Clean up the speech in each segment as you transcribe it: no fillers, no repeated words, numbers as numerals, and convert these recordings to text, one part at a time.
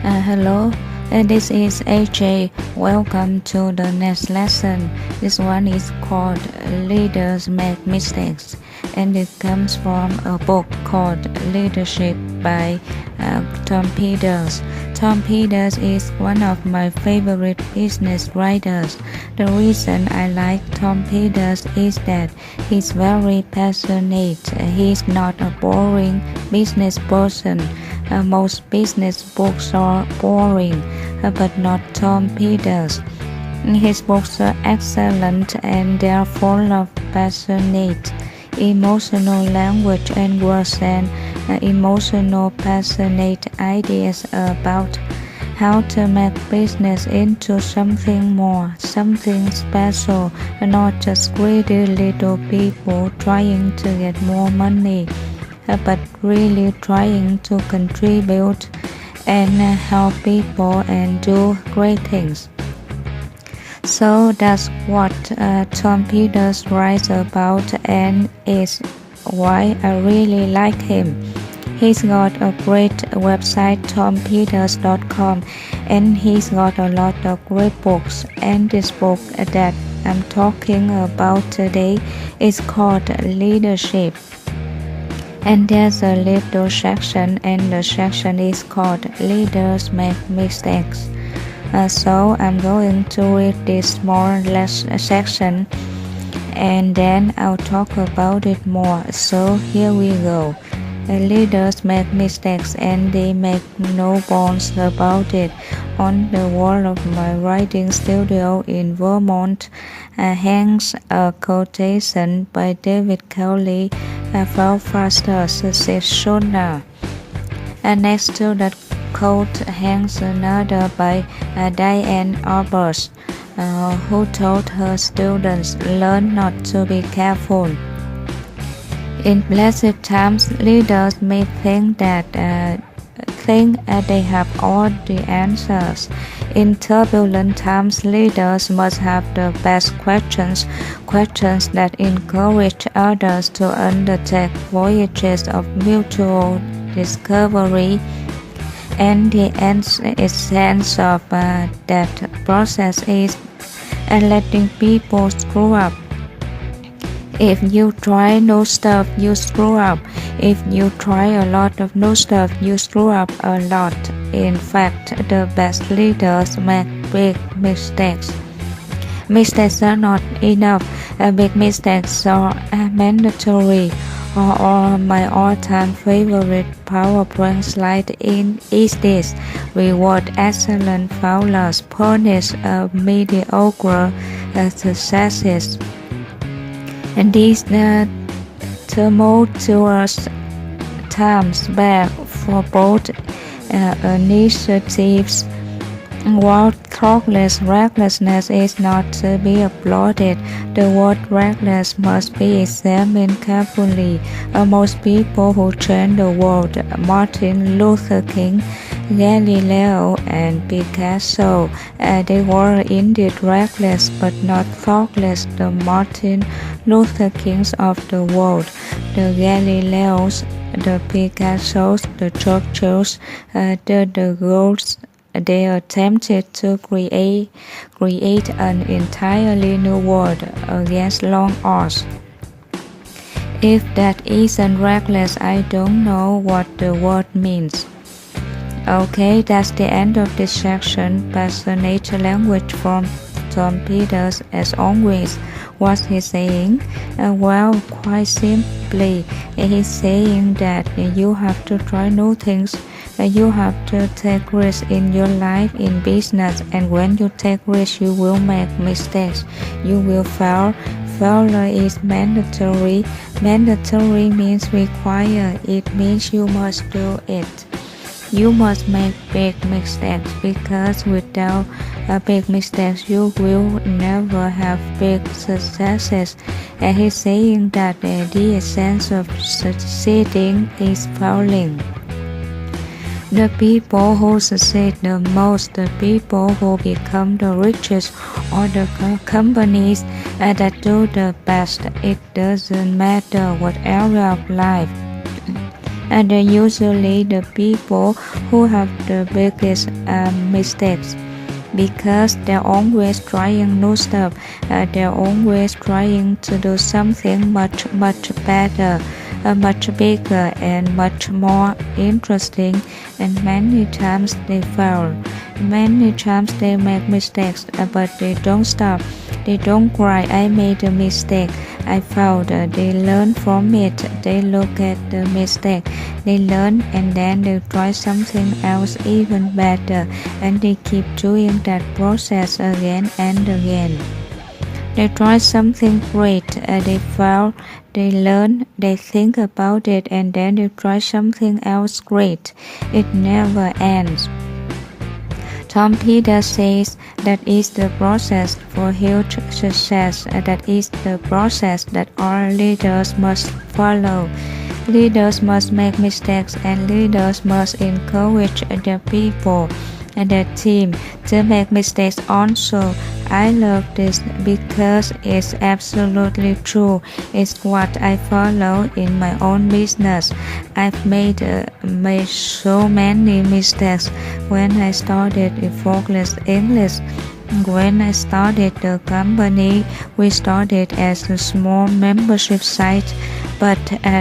Hello, this is AJ. Welcome to the next lesson. This one is called Leaders Make Mistakes, and it comes from a book called Leadership by Tom Peters. Tom Peters is one of my favorite business writers. The reason I like Tom Peters is that he's very passionate. He's not a boring business person. Most business books are boring, but not Tom Peters. His books are excellent and they are full of passionate, emotional language and words and emotional, passionate ideas about how to make business into something more, something special, not just greedy little people trying to get more money, but really trying to contribute and help people and do great things. So that's what Tom Peters writes about, and is why I really like him. He's got a great website, tompeters.com, and he's got a lot of great books. And this book that I'm talking about today is called Leadership. And there's a little section, and the section is called Leaders Make Mistakes. So I'm going to read this small section, and then I'll talk about it more. So here we go. Leaders make mistakes, and they make no bones about it. On the wall of my writing studio in Vermont hangs a quotation by David Cowley, Fall Faster, Succeed Sooner. Next to that quote hangs another by Diane Arbus, who told her students, "Learn not to be careful." In blessed times, leaders may think that they have all the answers. In turbulent times, leaders must have the best questions that encourage others to undertake voyages of mutual discovery. And the essence of that process is letting people screw up. If you try new stuff, you screw up. If you try a lot of new stuff, you screw up a lot. In fact, the best leaders make big mistakes. Mistakes are not enough. Big mistakes are mandatory. Or my all-time favorite PowerPoint slide is this: reward excellent failures, punish mediocre successes. And these tumultuous times bear for both initiatives. While thoughtless recklessness is not to be applauded, the word reckless must be examined carefully. Most people who changed the world, Martin Luther King, Galileo, and Picasso, they were indeed reckless but not thoughtless. The Martin Luther Kings of the world, the Galileos, the Picassos, the Churchills, the De Gaulles, they attempted to create an entirely new world against long odds. If that isn't reckless, I don't know what the word means. Okay, that's the end of this section. Passionate language from Tom Peters, as always. What's he saying? Well, quite simply, he's saying that you have to try new things. You have to take risks in your life, in business, and when you take risks, you will make mistakes. You will fail. Failure is mandatory. Mandatory means required. It means you must do it. You must make big mistakes, because without big mistakes, you will never have big successes. And he's saying that the essence of succeeding is failing. The people who succeed the most, the people who become the richest, or the companies that do the best, it doesn't matter what area of life. and they're usually the people who have the biggest mistakes, because they're always trying new stuff. They're always trying to do something much better, much bigger and much more interesting, and many times they fail. Many times they make mistakes, but they don't stop. They don't cry, I made a mistake, I failed. They learn from it. They look at the mistake, they learn, and then they try something else even better, and they keep doing that process again and again. They try something great, they fail, they learn, they think about it, and then they try something else great. It never ends. Tom Peters says that is the process for huge success. That is the process that all leaders must follow. Leaders must make mistakes, and leaders must encourage their people and their team to make mistakes also. I love this because it's absolutely true. It's what I follow in my own business. I've made so many mistakes when I started Focus English. When I started the company, we started as a small membership site, but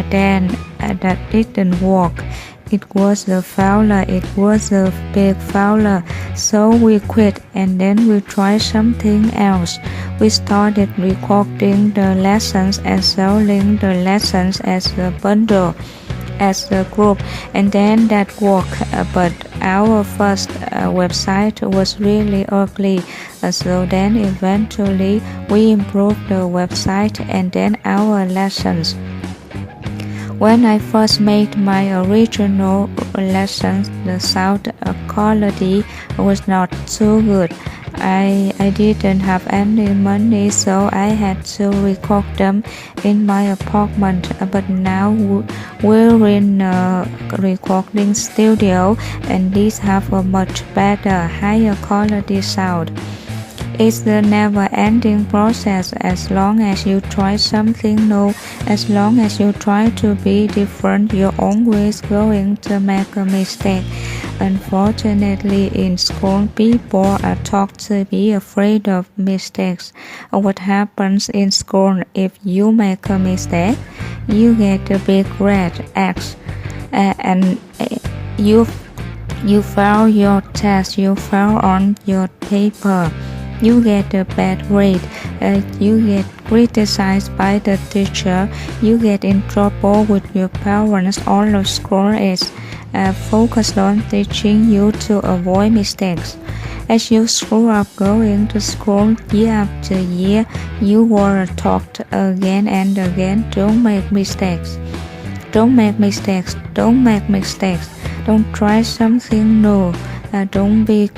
then that didn't work. It was a failure, it was a big failure, so we quit, and then we tried something else. We started recording the lessons and selling the lessons as a bundle, as a group, and then that worked, but our first website was really ugly, so then eventually we improved the website and then our lessons. When I first made my original lessons, the sound quality was not too good. I didn't have any money, so I had to record them in my apartment. But now we're in a recording studio, and these have a much better, higher quality sound. It's the never-ending process. As long as you try something new, as long as you try to be different, you're always going to make a mistake. Unfortunately, in school, people are taught to be afraid of mistakes. What happens in school, if you make a mistake, you get a big red X, and you fail your test, you fail on your paper. You get a bad grade, you get criticized by the teacher, you get in trouble with your parents. All of school is focused on teaching you to avoid mistakes. As you screw up going to school year after year, you were taught again and again, don't make mistakes. Don't make mistakes. Don't make mistakes. Don't try something new. Don't be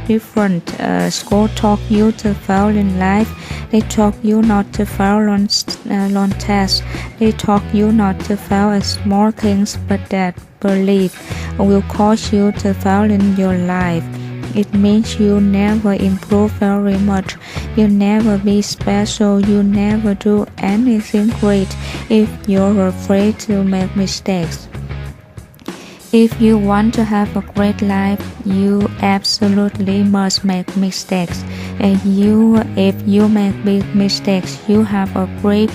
different. School taught you to fail in life. They taught you not to fail on tests. They taught you not to fail at small things, but that belief will cause you to fail in your life. It means you never improve very much. You never be special. You never do anything great if you're afraid to make mistakes. If you want to have a great life, you absolutely must make mistakes. And if you make big mistakes, you have a big,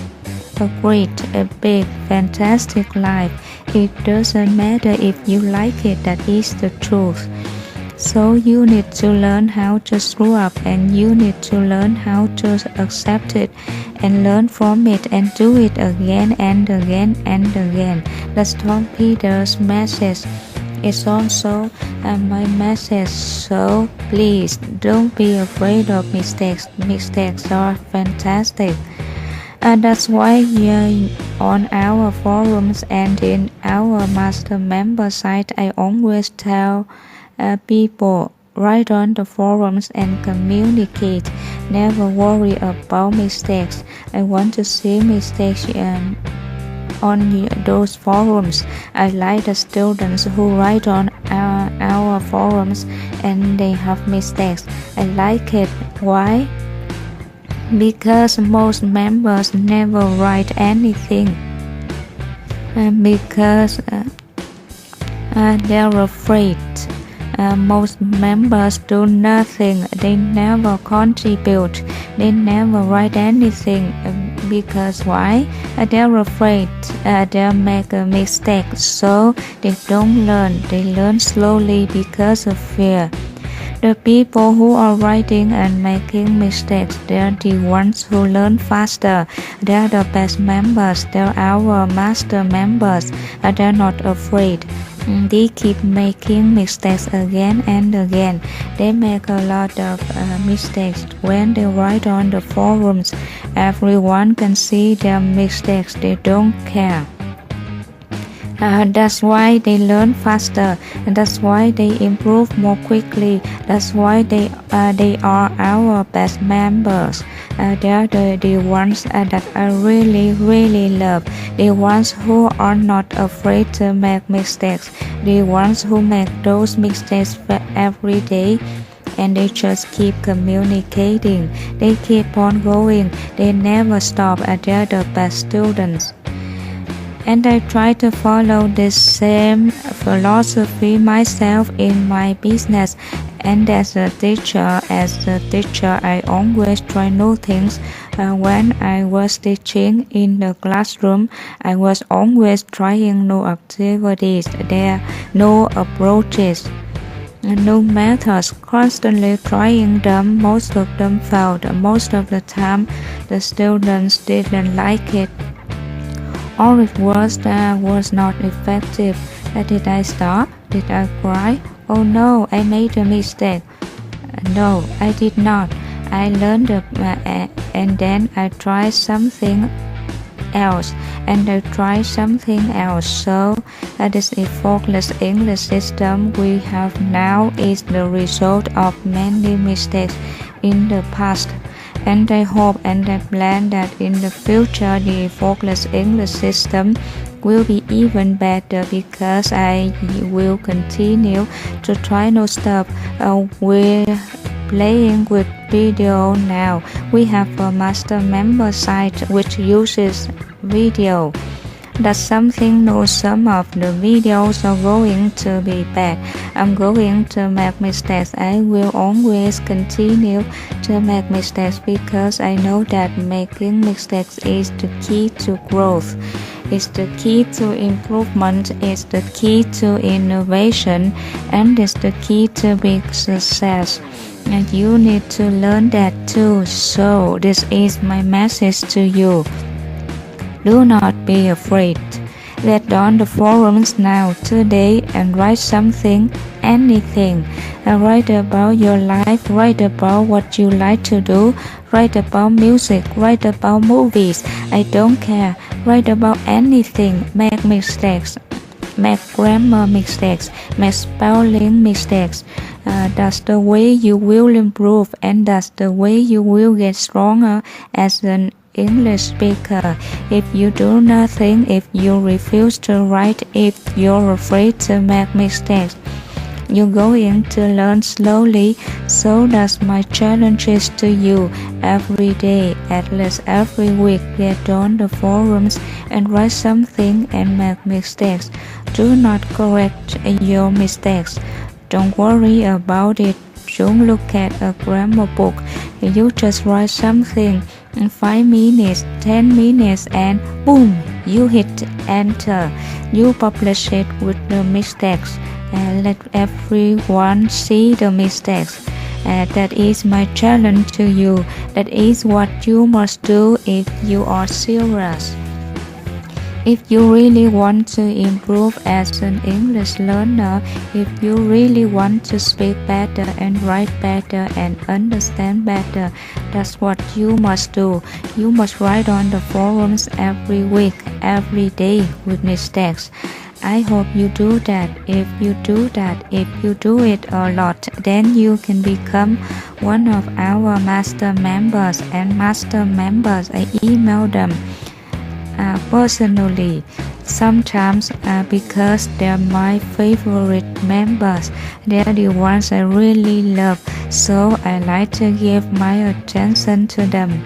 fantastic life. It doesn't matter if you like it, that is the truth. So you need to learn how to screw up, and you need to learn how to accept it and learn from it and do it again and again and again. That's Tom Peters' message. It's also my message. So please don't be afraid of mistakes. Mistakes are fantastic. That's why on our forums and in our master member site, I always tell people, write on the forums and communicate. Never worry about mistakes. I want to see mistakes on those forums. I like the students who write on our forums and they have mistakes. I like it. Why? Because most members never write anything. Because They're afraid. Most members do nothing. They never contribute. They never write anything. Because why? They're afraid. They make a mistake, so they don't learn. They learn slowly because of fear. The people who are writing and making mistakes, they're the ones who learn faster. They're the best members. They're our master members. They're not afraid. They keep making mistakes again and again. They make a lot of mistakes when they write on the forums. Everyone can see their mistakes. They don't care. That's why they learn faster, and that's why they improve more quickly. That's why they are our best members. They are the ones that I really love. The ones who are not afraid to make mistakes. The ones who make those mistakes every day. And they just keep communicating. They keep on going. They never stop. They're the best students. And I try to follow this same philosophy myself in my business. And as a teacher, I always try new things. When I was teaching in the classroom, I was always trying new activities. There are no approaches, new methods, constantly trying them. Most of them failed. Most of the time, the students didn't like it. All it was not effective. Did I stop? Did I cry? Oh no, I made a mistake. No, I did not. I learned and then I tried something else, and I tried something else. So this effortless English system we have now is the result of many mistakes in the past. And I hope and I plan that in the future the effortless English system will be even better, because I will continue to try new stuff. We're playing with video now. We have a master member site which uses video. That's something new. Some of the videos are going to be bad. I'm going to make mistakes. I will always continue to make mistakes, because I know that making mistakes is the key to growth. It's the key to improvement. It's the key to innovation, and it's the key to big success. And you need to learn that too. So this is my message to you. Do not be afraid. Get on the forums now, today, and write something, anything. Write about your life, write about what you like to do, write about music, write about movies. I don't care. Write about anything. Make mistakes. Make grammar mistakes. Make spelling mistakes. That's the way you will improve, and that's the way you will get stronger as an English speaker. If you do nothing, if you refuse to write, if you're afraid to make mistakes, you're going to learn slowly. So that's my challenges to you. Every day, at least every week, get on the forums and write something and make mistakes. Do not correct your mistakes. Don't worry about it. Don't look at a grammar book. You just write something in 5 minutes, 10 minutes, and boom, you hit enter. You publish it with the mistakes, and let everyone see the mistakes. That is my challenge to you. That is what you must do if you are serious. If you really want to improve as an English learner, if you really want to speak better and write better and understand better, that's what you must do. You must write on the forums every week, every day with mistakes. I hope you do that. If you do that, if you do it a lot, then you can become one of our master members. And master members, I email them personally, sometimes because they're my favorite members. They're the ones I really love, so I like to give my attention to them.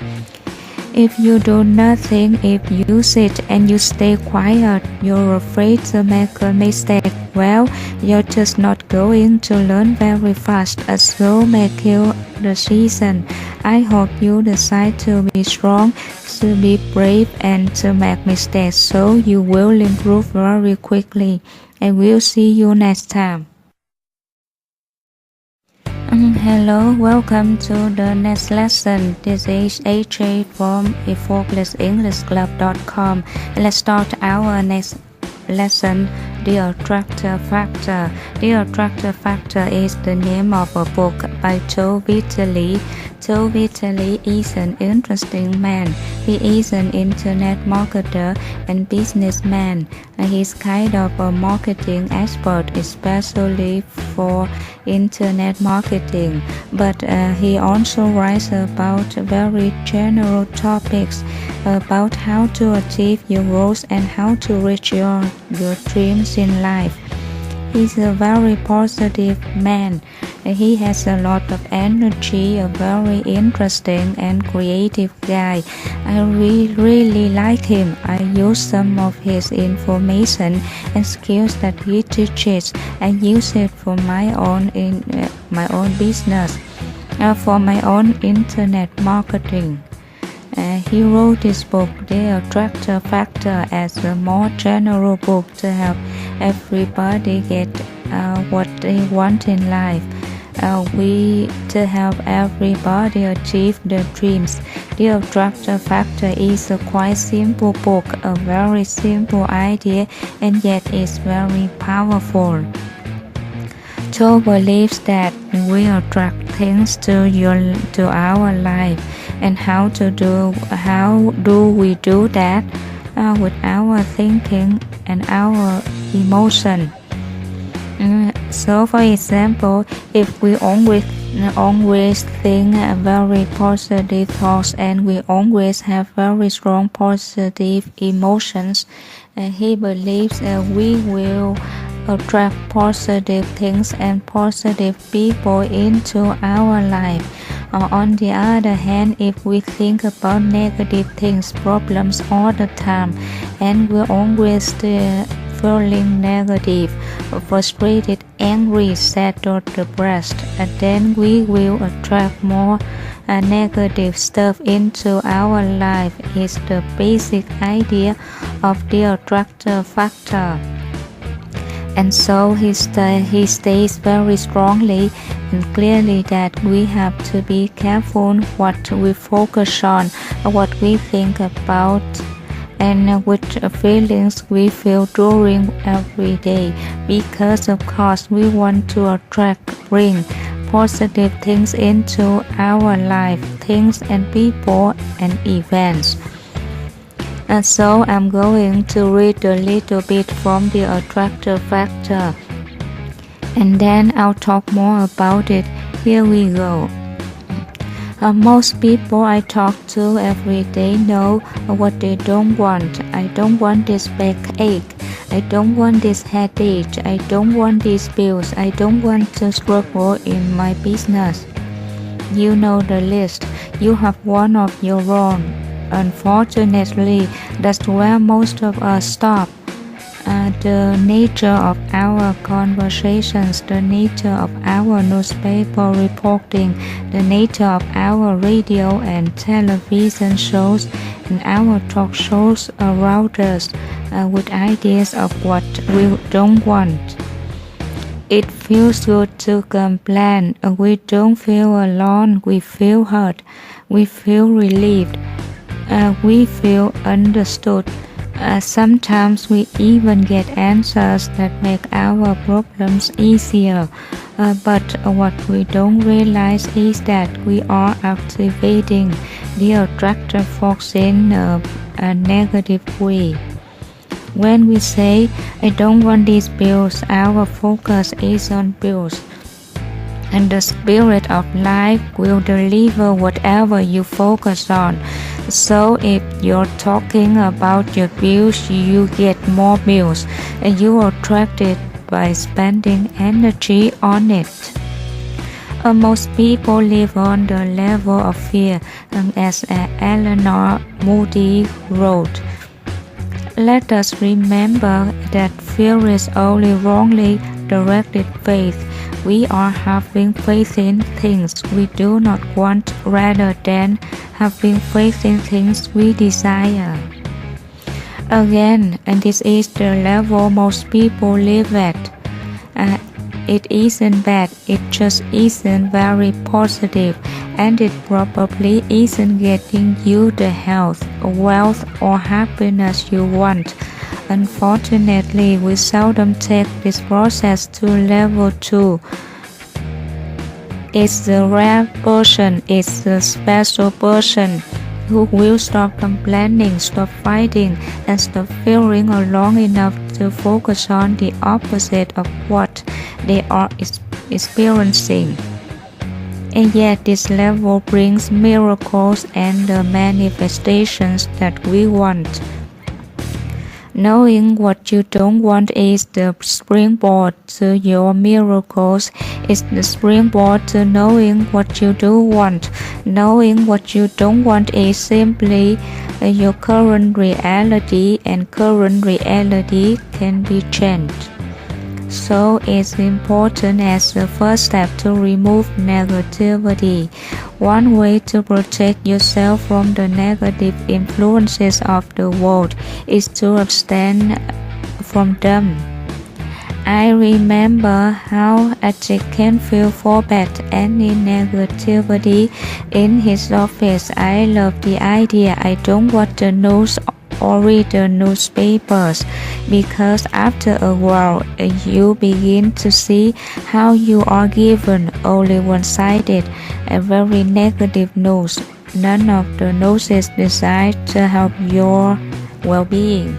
If you do nothing, if you sit and you stay quiet, you're afraid to make a mistake. Well, you're just not going to learn very fast, so make you the season. I hope you decide to be strong, to be brave, and to make mistakes so you will improve very quickly. I will see you next time. Hello, welcome to the next lesson. This is AJ from effortlessenglishclub.com. Let's start our next lesson, The Attractor Factor. The Attractor Factor is the name of a book by Joe Vitale. Joe Vitale is an interesting man. He is an internet marketer and businessman. He's kind of a marketing expert, especially for internet marketing. But he also writes about very general topics about how to achieve your goals and how to reach your dreams in life. He's a very positive man. He has a lot of energy, a very interesting and creative guy. I really like him. I use some of his information and skills that he teaches. I use it for my own business, for my own internet marketing. He wrote this book, The Attractor Factor, as a more general book to help everybody get what they want in life. To help everybody achieve their dreams. The Attractor Factor is a quite simple book, a very simple idea, and yet it's very powerful. Joe believes that we attract things to our life, and how do we do that? With our thinking and our emotion. So, for example, if we always think very positive thoughts and we always have very strong positive emotions, he believes we will attract positive things and positive people into our life. On the other hand, if we think about negative things, problems all the time, and we're always feeling negative, frustrated, angry, sad, or depressed, then we will attract more negative stuff into our life. It's the basic idea of the Attractor Factor. And so he states very strongly and clearly that we have to be careful what we focus on, what we think about, and which feelings we feel during every day, because of course we want to bring positive things into our life, things and people and events. And so I'm going to read a little bit from the Attractor Factor, and then I'll talk more about it. Here we go. Most people I talk to every day know what they don't want. I don't want this backache. I don't want this headache. I don't want these bills. I don't want to struggle in my business. You know the list. You have one of your own. Unfortunately, that's where most of us stop. The nature of our conversations, the nature of our newspaper reporting, the nature of our radio and television shows, and our talk shows around us with ideas of what we don't want. It feels good to complain. We don't feel alone. We feel heard. We feel relieved. We feel understood. Sometimes we even get answers that make our problems easier. But what we don't realize is that we are activating the attractor force in a negative way. When we say, I don't want these bills, our focus is on bills. And the spirit of life will deliver whatever you focus on. So if you're talking about your bills, you get more bills, and you are attracted by spending energy on it. Most people live on the level of fear, as Eleanor Moody wrote. Let us remember that fear is only wrongly directed faith. We are having faith in things we do not want rather than having faith in things we desire. Again, and this is the level most people live at. It isn't bad, it just isn't very positive, and it probably isn't getting you the health, wealth, or happiness you want. Unfortunately, we seldom take this process to level 2. It's the rare person, it's the special person who will stop complaining, stop fighting, and stop feeling alone enough to focus on the opposite of what they are experiencing. And yet this level brings miracles and the manifestations that we want. Knowing what you don't want is the springboard to your miracles. It's the springboard to knowing what you do want. Knowing what you don't want is simply your current reality, and current reality can be changed. So it's important as the first step to remove negativity. One way to protect yourself from the negative influences of the world is to abstain from them. I remember how Hạnh can feel forbade any negativity in his office. I love the idea. I don't watch the news or read the newspapers, because after a while you begin to see how you are given only one-sided and very negative news. None of the news is designed to help your well-being.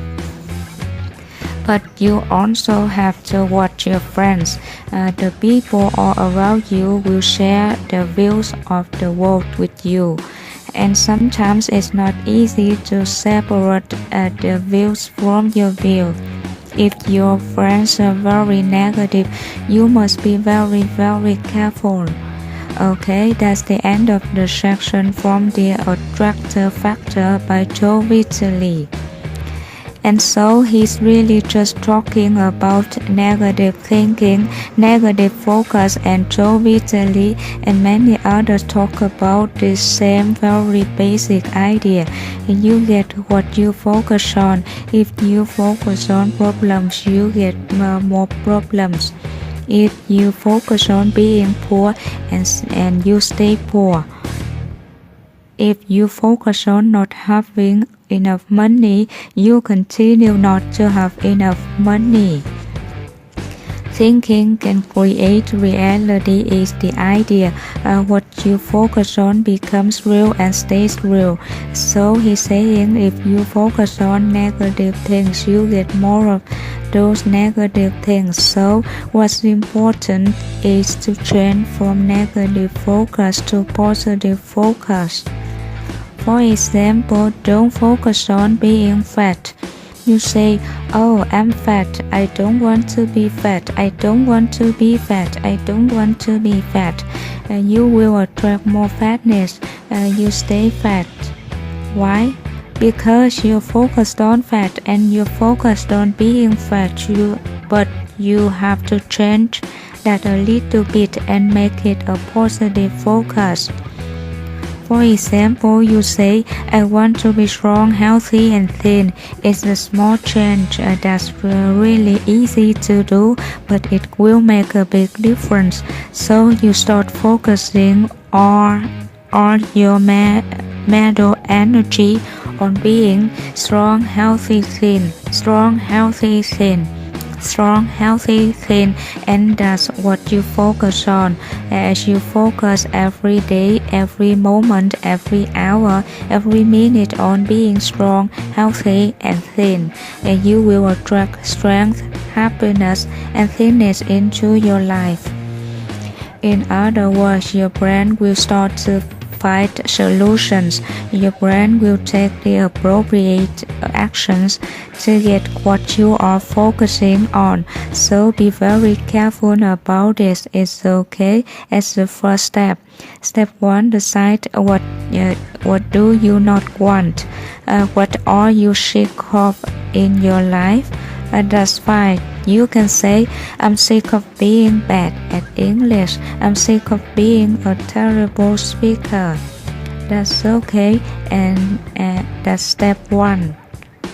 But you also have to watch your friends. The people all around you will share the views of the world with you. And sometimes it's not easy to separate the views from your view. If your friends are very negative, you must be very, very careful. Okay, that's the end of the section from the Attractor Factor by Joe Vitale. And so he's really just talking about negative thinking, negative focus, and Joe Vitale and many others talk about the same very basic idea. You get what you focus on. If you focus on problems, you get more problems. If you focus on being poor and you stay poor. If you focus on not having enough money, you continue not to have enough money. Thinking can create reality is the idea. What you focus on becomes real and stays real. So he's saying if you focus on negative things, you get more of those negative things. So what's important is to change from negative focus to positive focus. For example, don't focus on being fat. You say, oh, I'm fat, I don't want to be fat, I don't want to be fat, I don't want to be fat. You will attract more fatness. You stay fat. Why? Because you're focused on fat and you're focused on being fat. But you have to change that a little bit and make it a positive focus. For example, you say, I want to be strong, healthy, and thin. It's a small change that's really easy to do, but it will make a big difference. So you start focusing all your mental energy on being strong, healthy, thin, strong, healthy, thin. Strong, healthy, thin, and that's what you focus on. As you focus every day, every moment, every hour, every minute on being strong, healthy, and thin, and you will attract strength, happiness, and thinness into your life. In other words, your brain will start to find solutions. Your brain will take the appropriate actions to get what you are focusing on. So be very careful about this. It's okay as the first step. Step 1. Decide what do you not want. What are you sick of in your life? That's fine. You can say, I'm sick of being bad at English. I'm sick of being a terrible speaker. That's okay, and that's step 1.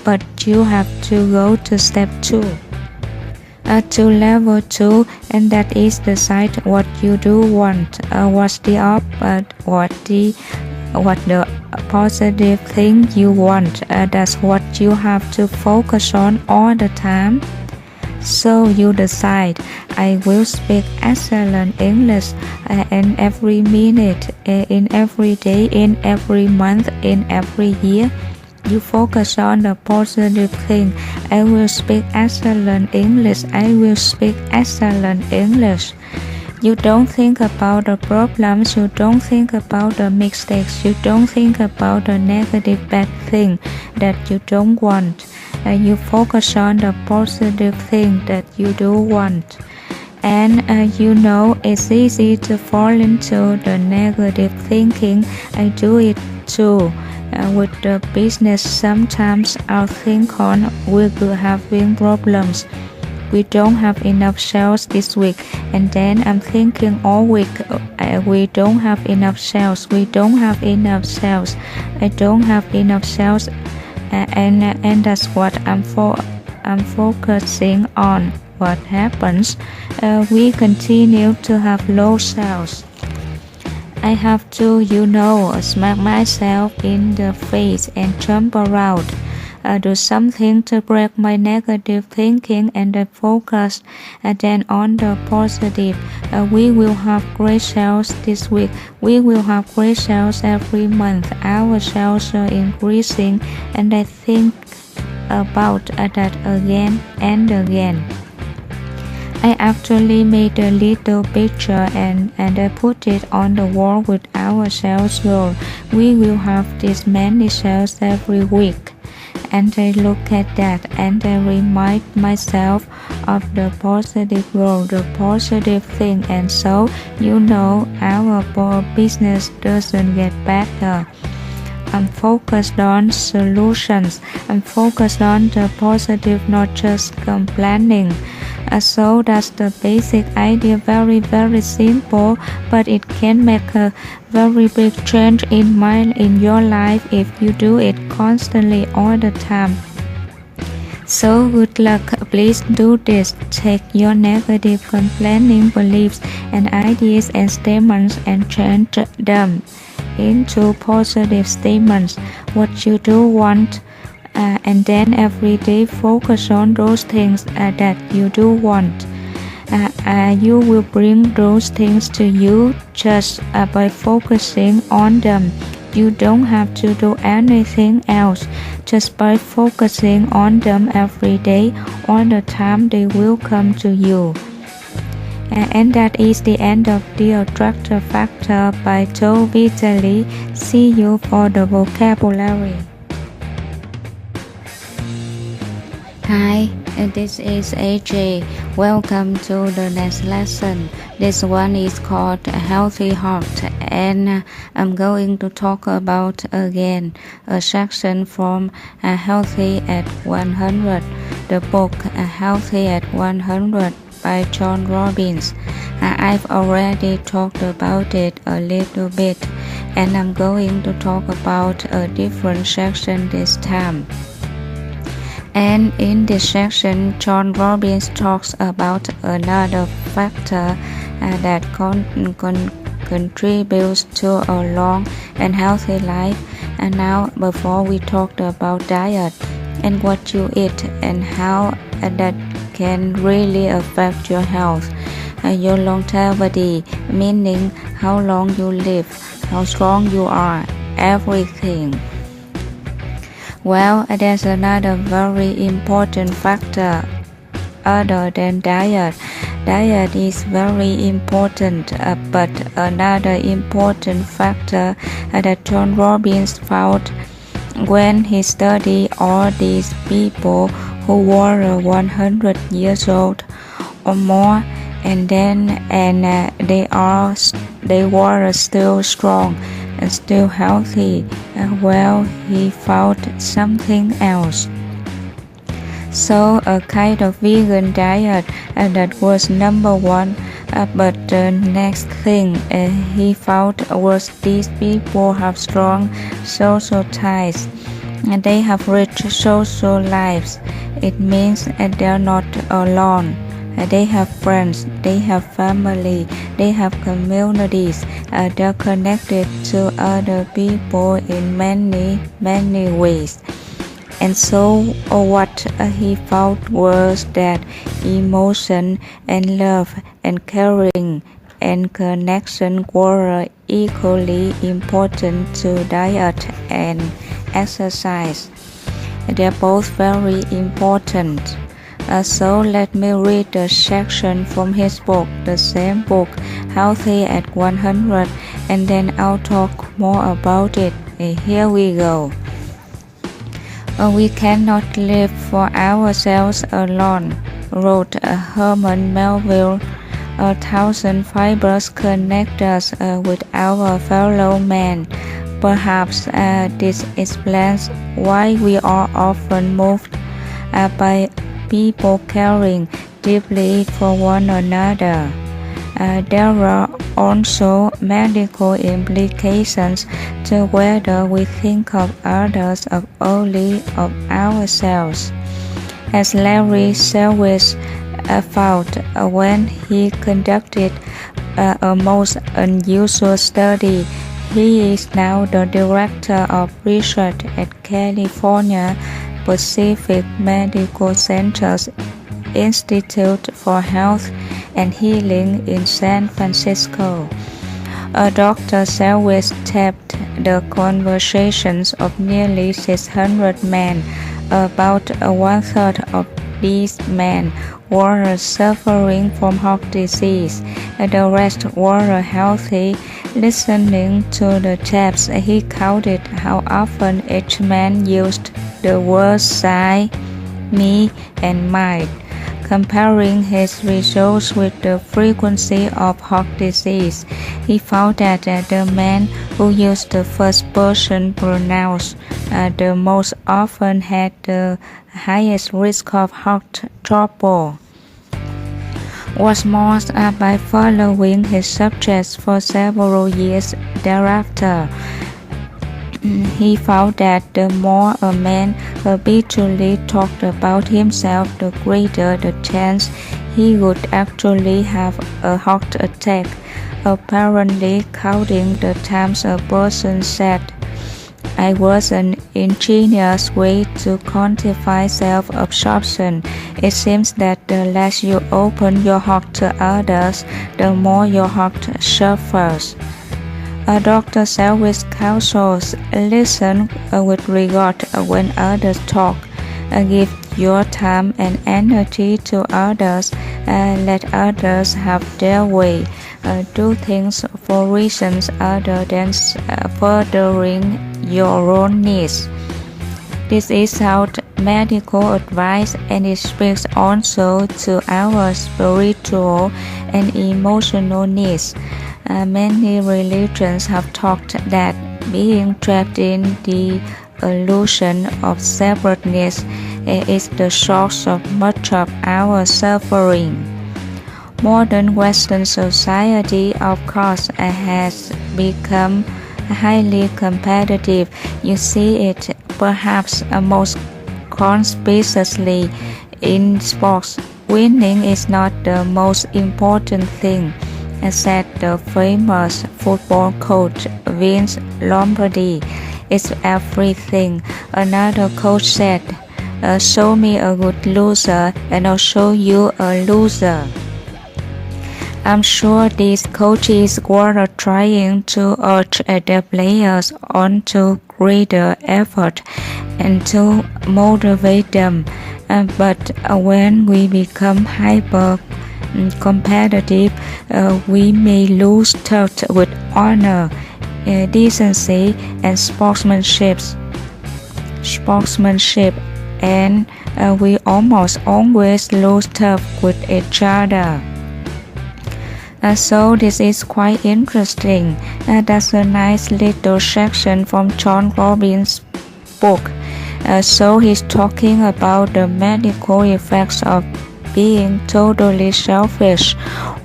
But you have to go to step 2. To level 2, and that is decide what you do want. What's the what the positive thing you want. That's what you have to focus on all the time. So you decide, I will speak excellent English in every minute, in every day, in every month, in every year. You focus on the positive thing. I will speak excellent English. I will speak excellent English. You don't think about the problems. You don't think about the mistakes. You don't think about the negative bad thing that you don't want. You focus on the positive thing that you do want. And it's easy to fall into the negative thinking. I do it too. With the business, sometimes our think on we will having problems. We don't have enough sales this week, and then I'm thinking all week, we don't have enough sales. We don't have enough sales. I don't have enough sales, and that's what I'm focusing on. What happens? We continue to have low sales. I have to, smack myself in the face and jump around. Do something to break my negative thinking and I focus then on the positive. We will have great sales this week. We will have great sales every month. Our sales are increasing, and I think about that again and again. I actually made a little picture and I put it on the wall with our sales goal. We will have this many sales every week. And I look at that and I remind myself of the positive goal, the positive thing, and so our business doesn't get better. I'm focused on solutions. I'm focused on the positive, not just complaining. So that's the basic idea. Very, very simple, but it can make a very big change in your life if you do it constantly all the time. So good luck. Please do this. Take your negative complaining beliefs and ideas and statements and change them into positive statements. What you do want, and then every day focus on those things that you do want. You will bring those things to you just by focusing on them. You don't have to do anything else. Just by focusing on them every day, all the time, they will come to you. And that is the end of the Attractor Factor by Toby Daly. See you for the vocabulary. Hi, this is AJ. Welcome to the next lesson. This one is called A Healthy Heart, and I'm going to talk about again a section from A Healthy at 100, the book A Healthy at 100 by John Robbins. I've already talked about it a little bit, and I'm going to talk about a different section this time. And in this section, John Robbins talks about another factor that contributes to a long and healthy life. And now, before we talked about diet and what you eat and how that can really affect your health, your longevity, meaning how long you live, how strong you are, everything. Well, there's another very important factor other than diet, Diet is very important, but another important factor that John Robbins found when he studied all these people who were 100 years old or more, and they were still strong and still healthy. Well, he found something else. So a kind of vegan diet that was number one. But the next thing he found was these people have strong social ties. They have rich social lives. It means they're not alone. They have friends, they have family, they have communities. They're connected to other people in many ways. And so what he found was that emotion and love and caring and connection were equally important to diet and exercise. They're both very important. So let me read a section from his book, the same book, Healthy at 100, and then I'll talk more about it. Here we go. We cannot live for ourselves alone, wrote Herman Melville. 1,000 fibers connect us with our fellow man. Perhaps this explains why we are often moved by people caring deeply for one another. There are also medical implications to whether we think of others or only of ourselves. As Larry Selwich found when he conducted a most unusual study. He is now the director of research at California Pacific Medical Center's Institute for Health and Healing in San Francisco. Dr. Selwich taped the conversations of nearly 600 men. About one-third of these men were suffering from heart disease. The rest were healthy. Listening to the tapes, he counted how often each man used the words I, me, and mine. Comparing his results with the frequency of heart disease, he found that the men who used the first person pronouns the most often had the highest risk of heart trouble. What's more, by following his subjects for several years thereafter, he found that the more a man habitually talked about himself, the greater the chance he would actually have a heart attack, apparently counting the times a person said, "I was an ingenious way to quantify self-absorption. It seems that the less you open your heart to others, the more your heart suffers." Dr. Selwich counsels, listen with regard when others talk. Give your time and energy to others. Let others have their way. Do things for reasons other than furthering your own needs. This is sound medical advice, and it speaks also to our spiritual and emotional needs. Many religions have taught that being trapped in the illusion of separateness is the source of much of our suffering. Modern Western society, of course, has become highly competitive. You see it perhaps most conspicuously in sports. Winning is not the most important thing, said the famous football coach Vince Lombardi. It's everything. Another coach said, show me a good loser and I'll show you a loser. I'm sure these coaches were trying to urge their players on to greater effort and to motivate them. But when we become hyper competitive, we may lose touch with honor, decency, and sportsmanship, and we almost always lose touch with each other. So this is quite interesting. That's a nice little section from John Robbins' book. So he's talking about the medical effects of being totally selfish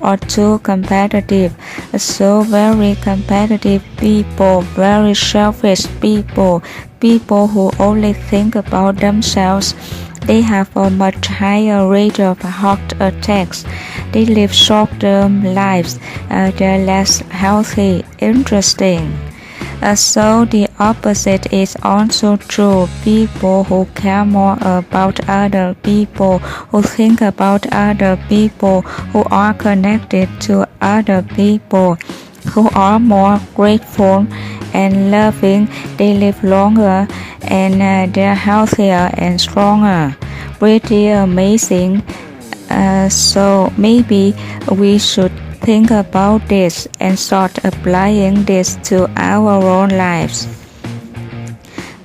or too competitive. So very competitive people, very selfish people who only think about themselves, they have a much higher rate of heart attacks. They live short-term lives. They're less healthy. Interesting. So the opposite is also true. People who care more about other people, who think about other people, who are connected to other people, who are more grateful and loving, they live longer and they're healthier and stronger. Pretty amazing. So maybe we should think about this and start applying this to our own lives.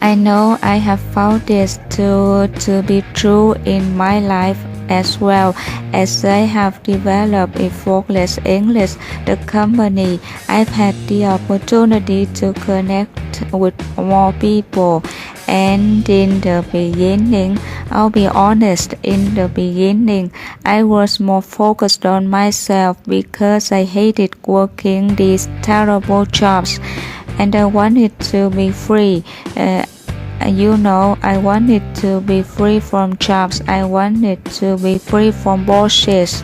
I know I have found this to be true in my life as well. As I have developed Effortless English, the company, I've had the opportunity to connect with more people. And in the beginning, I'll be honest, in the beginning, I was more focused on myself because I hated working these terrible jobs and I wanted to be free. I wanted to be free from jobs. I wanted to be free from bullshit.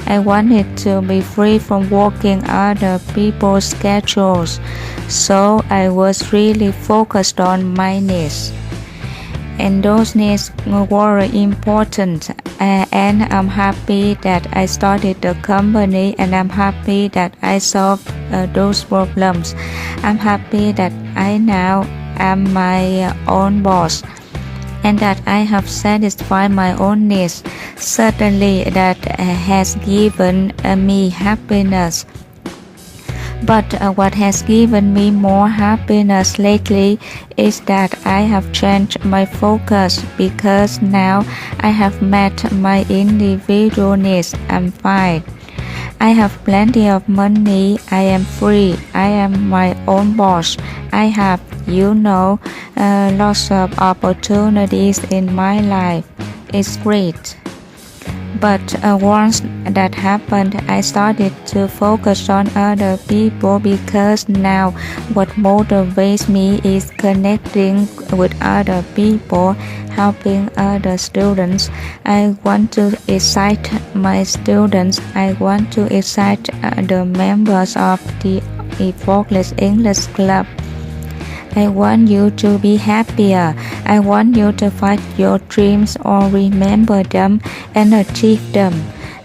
I wanted to be free from working other people's schedules. So I was really focused on my needs. And those needs were important. And I'm happy that I started the company and I'm happy that I solved those problems. I'm happy that I now am my own boss and that I have satisfied my own needs. Certainly that has given me happiness. But what has given me more happiness lately is that I have changed my focus because now I have met my individual needs. I'm fine. I have plenty of money. I am free. I am my own boss. I have, lots of opportunities in my life. It's great. But once that happened, I started to focus on other people because now what motivates me is connecting with other people, helping other students. I want to excite my students. I want to excite the members of the Effortless English Club. I want you to be happier. I want you to find your dreams or remember them and achieve them.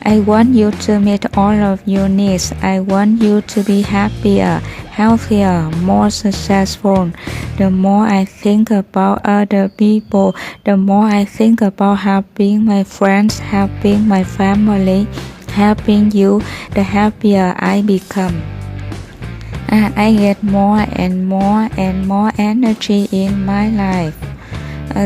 I want you to meet all of your needs. I want you to be happier, healthier, more successful. The more I think about other people, the more I think about helping my friends, helping my family, helping you, the happier I become. I get more and more and more energy in my life.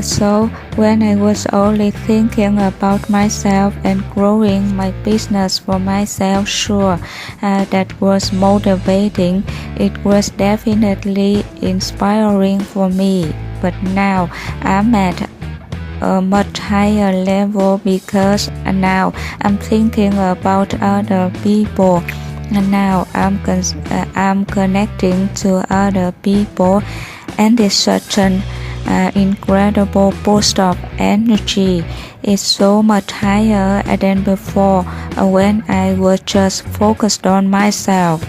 So when I was only thinking about myself and growing my business for myself, sure, that was motivating. It was definitely inspiring for me. But now I'm at a much higher level because now I'm thinking about other people. And now I'm connecting to other people, and it's such an incredible boost of energy. It's so much higher than before when I was just focused on myself.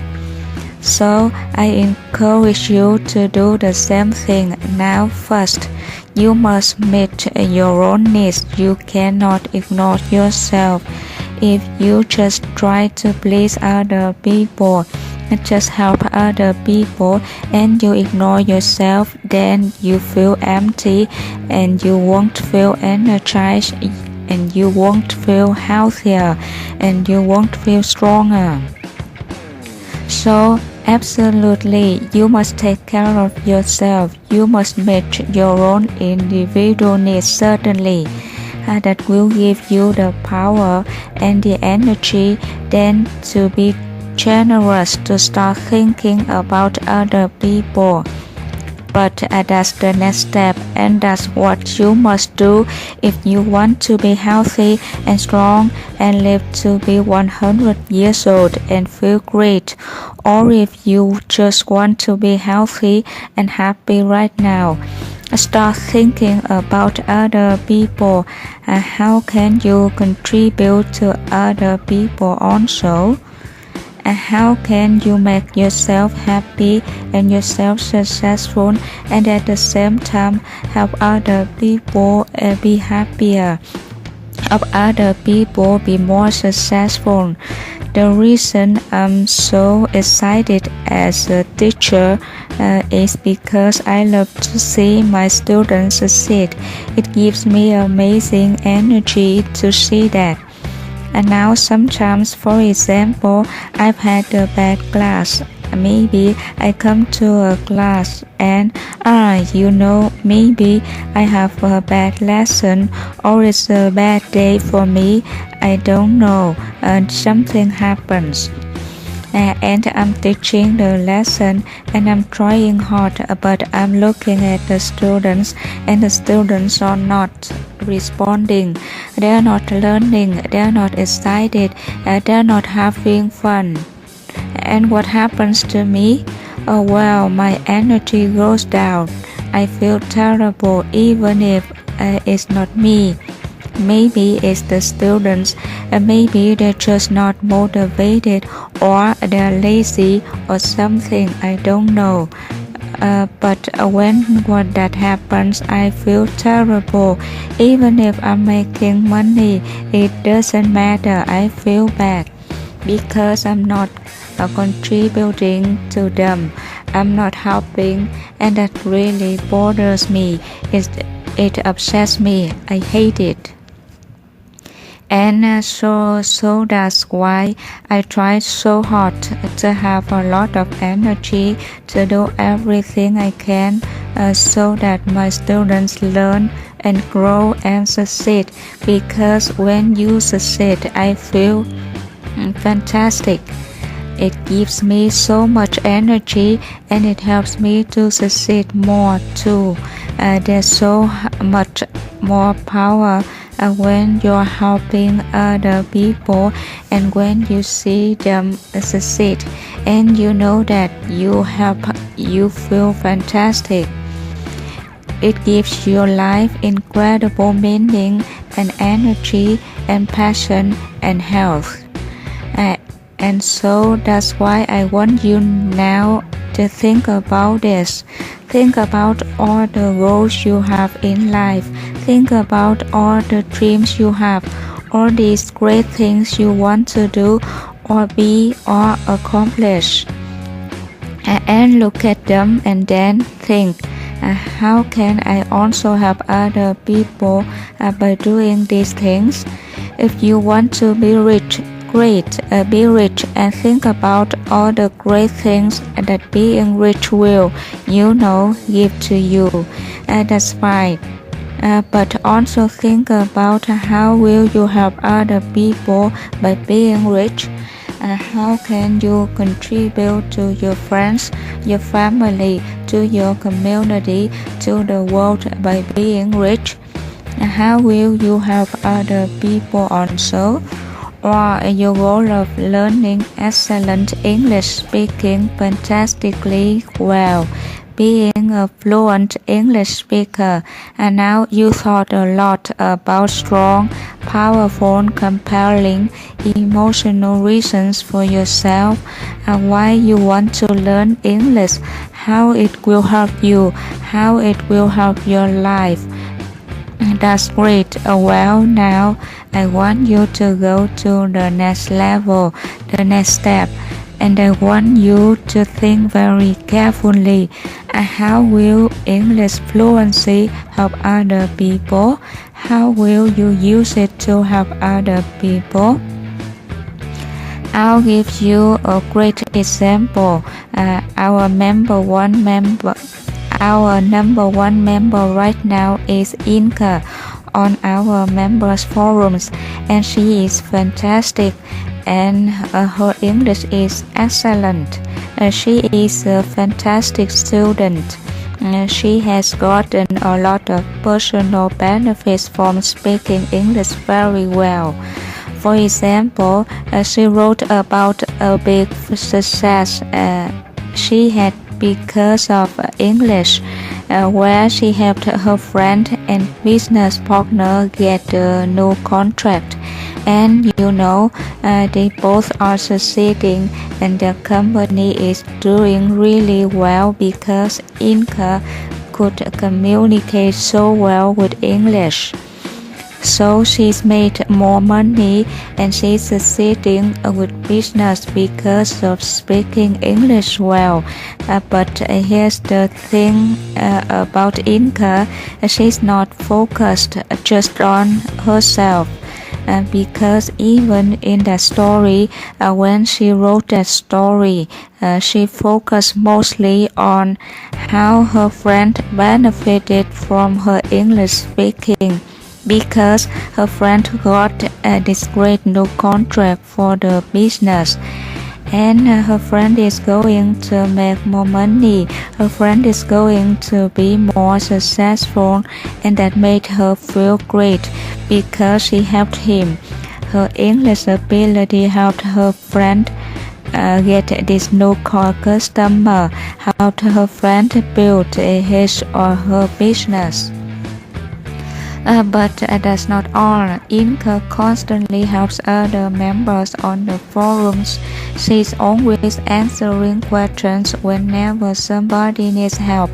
So I encourage you to do the same thing now. First, you must meet your own needs. You cannot ignore yourself. If you just try to please other people, just help other people, and you ignore yourself, then you feel empty and you won't feel energized. and you won't feel healthier, and you won't feel stronger. So absolutely, you must take care of yourself. You must meet your own individual needs, certainly. That will give you the power and the energy then to be generous, to start thinking about other people. But that's the next step, and that's what you must do if you want to be healthy and strong and live to be 100 years old and feel great, or if you just want to be healthy and happy right now. Start thinking about other people. How can you contribute to other people also? How can you make yourself happy and yourself successful, and at the same time help other people be happier, help other people be more successful? The reason I'm so excited as a teacher is because I love to see my students succeed. It gives me amazing energy to see that. And now sometimes, for example, I've had a bad class. Maybe I come to a class and maybe I have a bad lesson, or it's a bad day for me. I don't know, and something happens. And I'm teaching the lesson and I'm trying hard, but I'm looking at the students and the students are not responding. They are not learning, they are not excited, they are not having fun. And what happens to me? Oh well, my energy goes down. I feel terrible even if it's not me. Maybe it's the students, maybe they're just not motivated, or they're lazy or something, I don't know. But when that happens, I feel terrible. Even if I'm making money, it doesn't matter, I feel bad. Because I'm not contributing to them, I'm not helping, and that really bothers me. It upsets me, I hate it. And so that's why I try so hard to have a lot of energy to do everything I can so that my students learn and grow and succeed. Because when you succeed, I feel fantastic. It gives me so much energy and it helps me to succeed more too. There's so much more power when you're helping other people and when you see them succeed, and you know that you feel fantastic. It gives your life incredible meaning and energy and passion and health. And so that's why I want you now to think about this. Think about all the goals you have in life. Think about all the dreams you have, all these great things you want to do or be or accomplish. And look at them and then think, how can I also help other people by doing these things? If you want to be rich, great, be rich and think about all the great things that being rich will, give to you. That's fine. But also think about how will you help other people by being rich. How can you contribute to your friends, your family, to your community, to the world by being rich? How will you help other people also? Or your goal of learning excellent English speaking fantastically well, being a fluent English speaker, and now you thought a lot about strong, powerful, compelling, emotional reasons for yourself and why you want to learn English, how it will help you, how it will help your life. That's great. Well, now I want you to go to the next level, the next step. And I want you to think very carefully. How will English fluency help other people? How will you use it to help other people? I'll give you a great example. Our number one member right now is Inka on our members forums, and she is fantastic, and her English is excellent. She is a fantastic student. She has gotten a lot of personal benefits from speaking English very well. For example, she wrote about a big success she had because of English, where she helped her friend and business partner get a new contract. And they both are succeeding, and the company is doing really well because Inka could communicate so well with English. So she's made more money, and she's succeeding with business because of speaking English well. But here's the thing about Inka. She's not focused just on herself. Because even in that story, when she wrote that story, she focused mostly on how her friend benefited from her English speaking, because her friend got this great new contract for the business, and her friend is going to make more money. Her friend is going to be more successful, and that made her feel great because she helped him. Her English ability helped her friend get this new core customer, helped her friend build his or her business. But that's not all. Inka constantly helps other members on the forums. She's always answering questions whenever somebody needs help.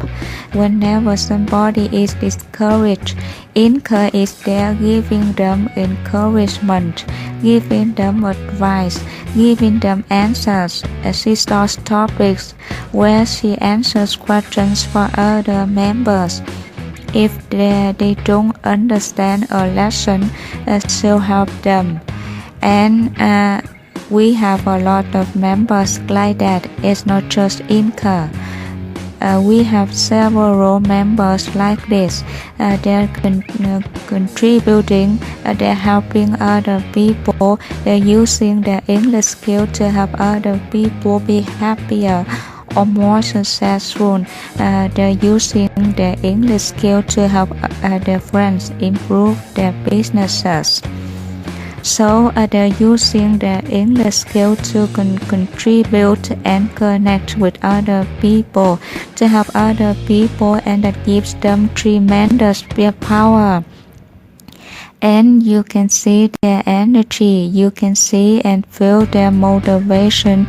Whenever somebody is discouraged, Inka is there giving them encouragement, giving them advice, giving them answers. She starts topics where she answers questions for other members. If they don't understand a lesson, she'll help them. And we have a lot of members like that. It's not just Inka. We have several members like this. They're contributing, they're helping other people, they're using their English skill to help other people be happier or more successful. They're using their English skill to help their friends improve their businesses. So they're using their English skill to contribute and connect with other people, to help other people, and that gives them tremendous power. And you can see their energy, you can see and feel their motivation,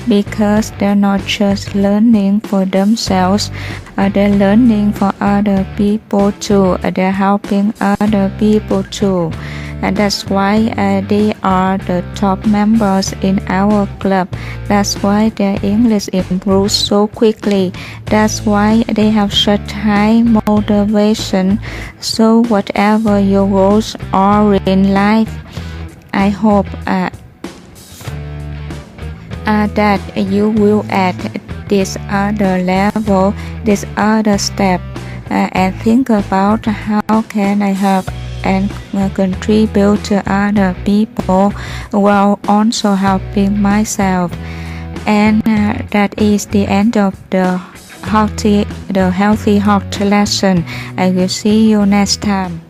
because they're not just learning for themselves, they're learning for other people too, they're helping other people too. And that's why they are the top members in our club. That's why their English improves so quickly. That's why they have such high motivation. So whatever your goals are in life, I hope that you will add this other level, this other step, and think about how can I help and contribute to other people while also helping myself. And that is the end of the healthy heart lesson. I will see you next time.